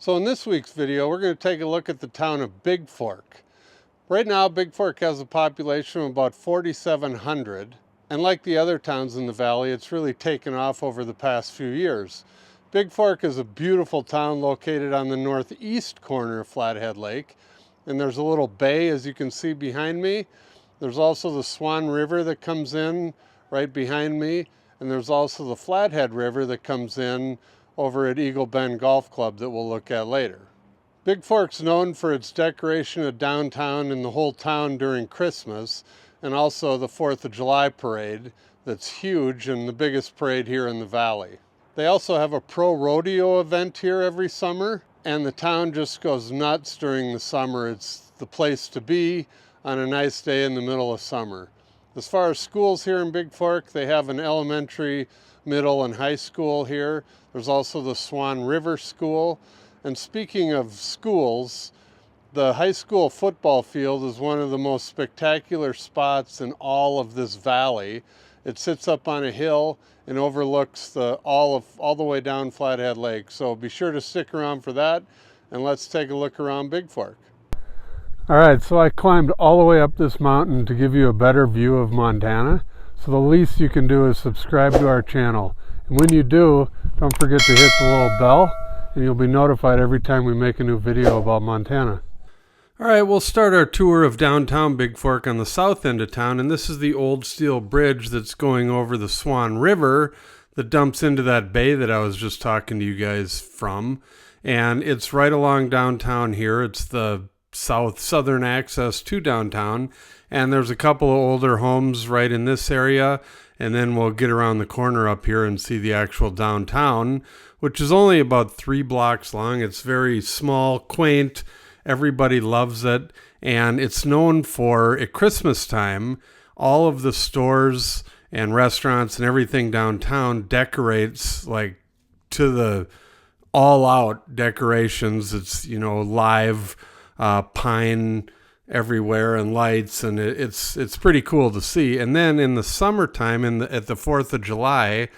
So in this week's video, we're going to take a look at the town of Bigfork. Right now, Bigfork has a population of about 4,700, and like the other towns in the valley, it's really taken off over the past few years. Bigfork is a beautiful town located on the northeast corner of Flathead Lake, and there's a little bay, as you can see behind me. There's also the Swan River that comes in right behind me, and there's also the Flathead River that comes in over at Eagle Bend Golf Club that we'll look at later. Bigfork's known for its decoration of downtown and the whole town during Christmas, and also the 4th of July parade that's huge and the biggest parade here in the valley. They also have a pro rodeo event here every summer, and the town just goes nuts during the summer. It's the place to be on a nice day in the middle of summer. As far as schools here in Bigfork, they have an elementary, middle, and high school here. There's also the Swan River School. And speaking of schools, the high school football field is one of the most spectacular spots in all of this valley. It sits up on a hill and overlooks all the way down Flathead Lake. So be sure to stick around for that, and let's take a look around Bigfork. All right, so I climbed all the way up this mountain to give you a better view of Montana. So the least you can do is subscribe to our channel. And when you do, don't forget to hit the little bell, and you'll be notified every time we make a new video about Montana. All right, we'll start our tour of downtown Bigfork on the south end of town, and this is the old steel bridge that's going over the Swan River that dumps into that bay that I was just talking to you guys from. And it's right along downtown here. It's the southern access to downtown, and there's a couple of older homes right in this area, and then we'll get around the corner up here and see the actual downtown, which is only about 3 blocks long. It's very small, quaint. Everybody loves it, and it's known for, at Christmas time, all of the stores and restaurants and everything downtown decorates like to the all-out decorations. It's, live pine everywhere and lights, and it's pretty cool to see. And then in the summertime, at the 4th of July,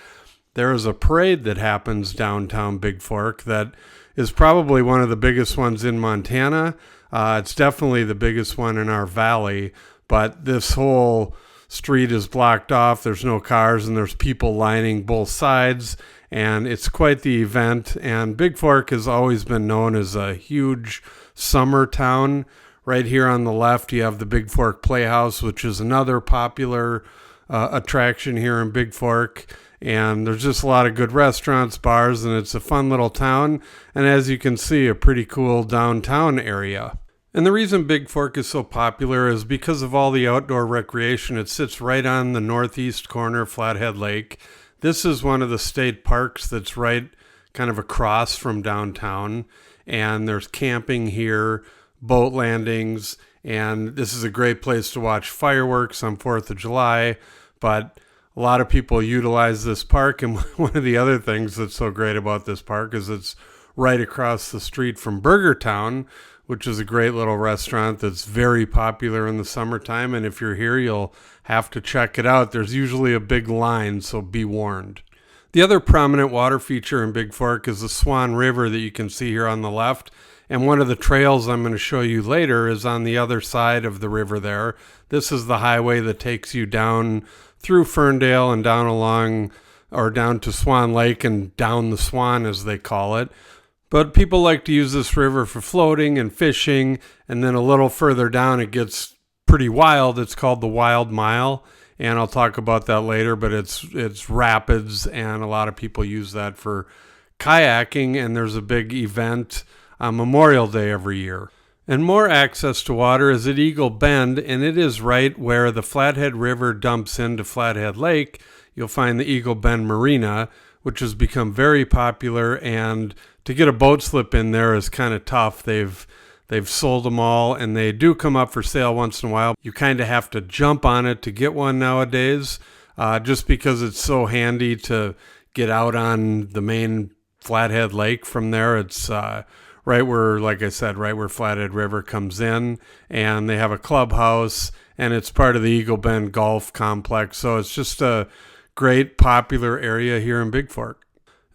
there is a parade that happens downtown Bigfork that is probably one of the biggest ones in Montana. It's definitely the biggest one in our valley, but this whole street is blocked off. There's no cars, and there's people lining both sides, and it's quite the event. And Bigfork has always been known as a huge summer town. Right here on the left, you have the Bigfork Playhouse, which is another popular attraction here in Bigfork. And there's just a lot of good restaurants, bars, and it's a fun little town. And as you can see, a pretty cool downtown area. And the reason Bigfork is so popular is because of all the outdoor recreation. It sits right on the northeast corner of Flathead Lake. This is one of the state parks that's right kind of across from downtown. And there's camping here, boat landings, and this is a great place to watch fireworks on 4th of July. But a lot of people utilize this park, and one of the other things that's so great about this park is it's right across the street from Burger Town, which is a great little restaurant that's very popular in the summertime, and if you're here, you'll have to check it out. There's usually a big line, so be warned. The other prominent water feature in Bigfork is the Swan River that you can see here on the left, and one of the trails I'm going to show you later is on the other side of the river there. This is the highway that takes you down through Ferndale and down to Swan Lake and down the Swan, as they call it. But people like to use this river for floating and fishing, and then a little further down it gets pretty wild. It's called the Wild Mile, and I'll talk about that later, but it's rapids, and a lot of people use that for kayaking, and there's a big event on Memorial Day every year. And more access to water is at Eagle Bend, and it is right where the Flathead River dumps into Flathead Lake. You'll find the Eagle Bend Marina, which has become very popular, and to get a boat slip in there is kind of tough. They've sold them all, and they do come up for sale once in a while. You kind of have to jump on it to get one nowadays, just because it's so handy to get out on the main Flathead Lake from there. It's right where, like I said, right where Flathead River comes in, and they have a clubhouse, and it's part of the Eagle Bend Golf Complex. So it's just a great popular area here in Bigfork.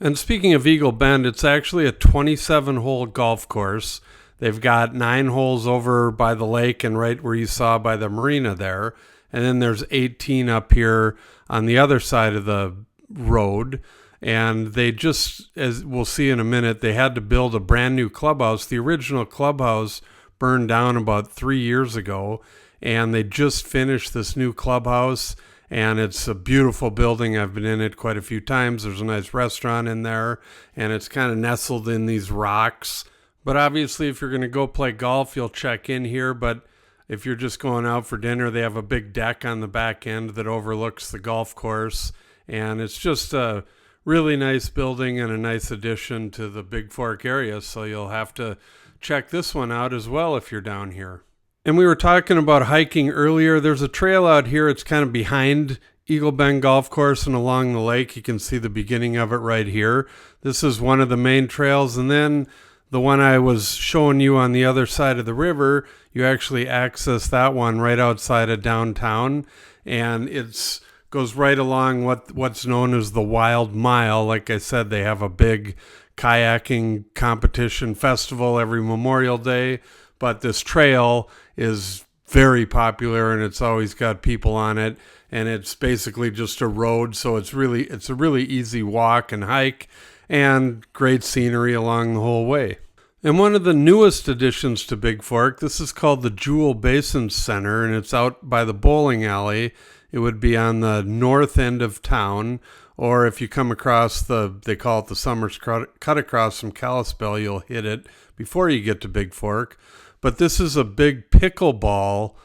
And speaking of Eagle Bend, it's actually a 27-hole golf course. They've got 9 holes over by the lake and right where you saw by the marina there. And then there's 18 up here on the other side of the road. And they just, as we'll see in a minute, they had to build a brand new clubhouse. The original clubhouse burned down about 3 years ago, and they just finished this new clubhouse. And it's a beautiful building. I've been in it quite a few times. There's a nice restaurant in there, and it's kind of nestled in these rocks. But obviously, if you're going to go play golf, you'll check in here. But if you're just going out for dinner, they have a big deck on the back end that overlooks the golf course. And it's just a really nice building and a nice addition to the Bigfork area. So you'll have to check this one out as well if you're down here. And we were talking about hiking earlier. There's a trail out here. It's kind of behind Eagle Bend Golf Course and along the lake. You can see the beginning of it right here. This is one of the main trails. And then the one I was showing you on the other side of the river, you actually access that one right outside of downtown. And it's goes right along what's known as the Wild Mile. Like I said, they have a big kayaking competition festival every Memorial Day. But this trail is very popular, and it's always got people on it, and it's basically just a road, so it's a really easy walk and hike, and great scenery along the whole way. And one of the newest additions to Bigfork, this is called the Jewel Basin Center, and it's out by the bowling alley. It would be on the north end of town, or if you come across they call it the Summers Cut across from Kalispell, you'll hit it before you get to Bigfork. But this is a big pickleball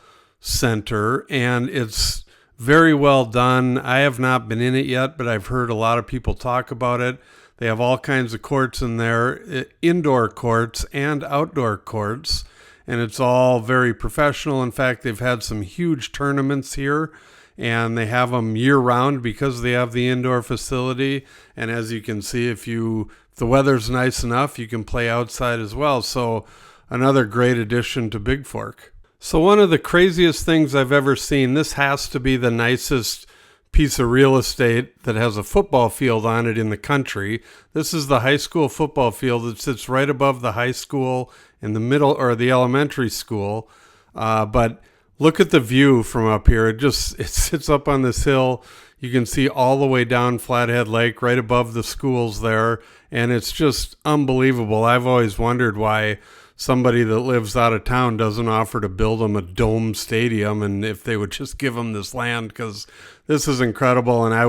center, and it's very well done. I have not been in it yet, but I've heard a lot of people talk about it. They have all kinds of courts in there, indoor courts and outdoor courts, and it's all very professional. In fact, they've had some huge tournaments here, and they have them year-round because they have the indoor facility. And as you can see, if the weather's nice enough, you can play outside as well. So another great addition to Bigfork. So one of the craziest things I've ever seen, this has to be the nicest piece of real estate that has a football field on it in the country. This is the high school football field. It sits right above the high school in the middle, or the elementary school. But look at the view from up here. It sits up on this hill. You can see all the way down Flathead Lake right above the schools there. And it's just unbelievable. I've always wondered why somebody that lives out of town doesn't offer to build them a dome stadium, and if they would just give them this land, because this is incredible. And I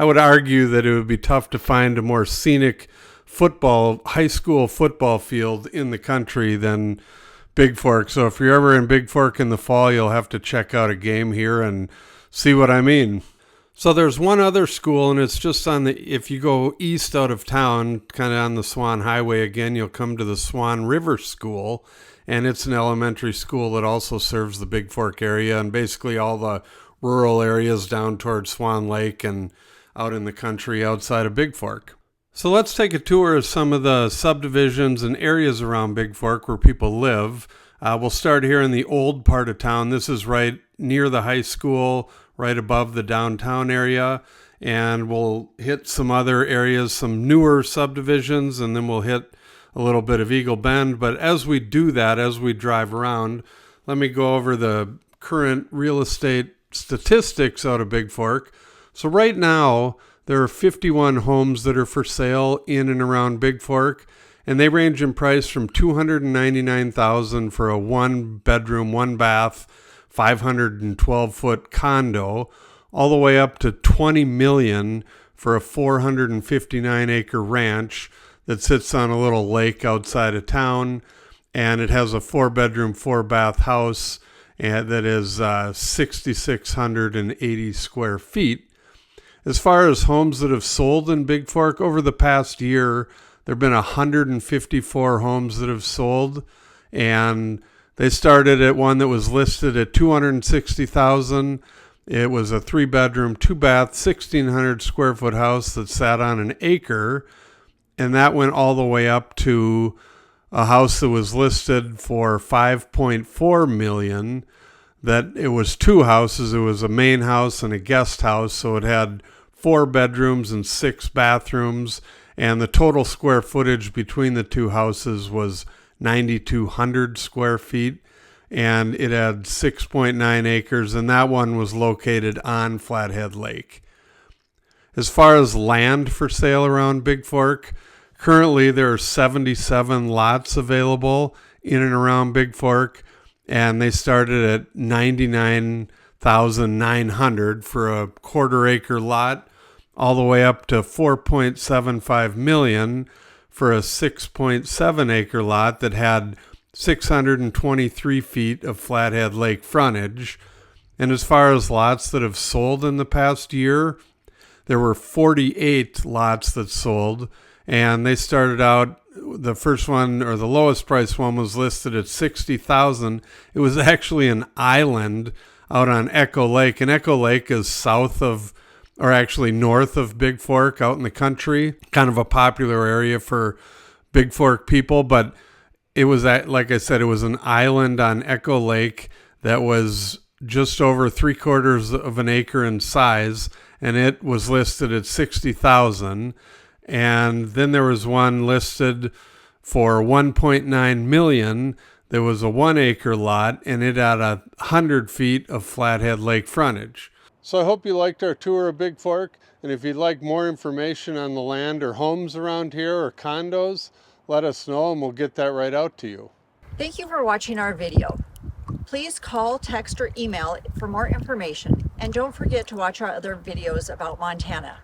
would argue that it would be tough to find a more scenic high school football field in the country than Bigfork. So if you're ever in Bigfork in the fall, you'll have to check out a game here and see what I mean. So there's one other school, and it's just if you go east out of town, kind of on the Swan Highway again, you'll come to the Swan River School, and it's an elementary school that also serves the Bigfork area and basically all the rural areas down towards Swan Lake and out in the country outside of Bigfork. So let's take a tour of some of the subdivisions and areas around Bigfork where people live. We'll start here in the old part of town. This is right near the high school, right above the downtown area, and we'll hit some other areas, some newer subdivisions, and then we'll hit a little bit of Eagle Bend. But as we do that, as we drive around, let me go over the current real estate statistics out of Bigfork. So right now, there are 51 homes that are for sale in and around Bigfork, and they range in price from $299,000 for a 1-bedroom, 1-bath, 512-foot condo, all the way up to $20 million for a 459-acre ranch that sits on a little lake outside of town, and it has a 4-bedroom, 4-bath house that is 6,680 square feet. As far as homes that have sold in Bigfork over the past year, there have been 154 homes that have sold, and they started at one that was listed at $260,000. It was a 3-bedroom, 2-bath, 1,600 square foot house that sat on an acre, and that went all the way up to a house that was listed for $5.4 million. That it was 2 houses. It was a main house and a guest house, so it had 4 bedrooms and 6 bathrooms, and the total square footage between the two houses was 9,200 square feet, and it had 6.9 acres, and that one was located on Flathead Lake. As far as land for sale around Bigfork, currently there are 77 lots available in and around Bigfork, and they started at $99,900 for a quarter-acre lot, all the way up to $4.75 million for a 6.7-acre lot that had 623 feet of Flathead Lake frontage. And as far as lots that have sold in the past year, there were 48 lots that sold, and they started out, the first one, or the lowest price one, was listed at $60,000. It was actually an island out on Echo Lake, and Echo Lake is south of, or actually north of Bigfork, out in the country, kind of a popular area for Bigfork people. But it was, like I said, it was an island on Echo Lake that was just over 3/4 of an acre in size, and it was listed at $60,000. And then there was one listed for $1.9 million. There was a 1-acre lot, and it had 100 feet of Flathead Lake frontage. So I hope you liked our tour of Bigfork, and if you'd like more information on the land or homes around here or condos, let us know and we'll get that right out to you. Thank you for watching our video. Please call, text, or email for more information, and don't forget to watch our other videos about Montana.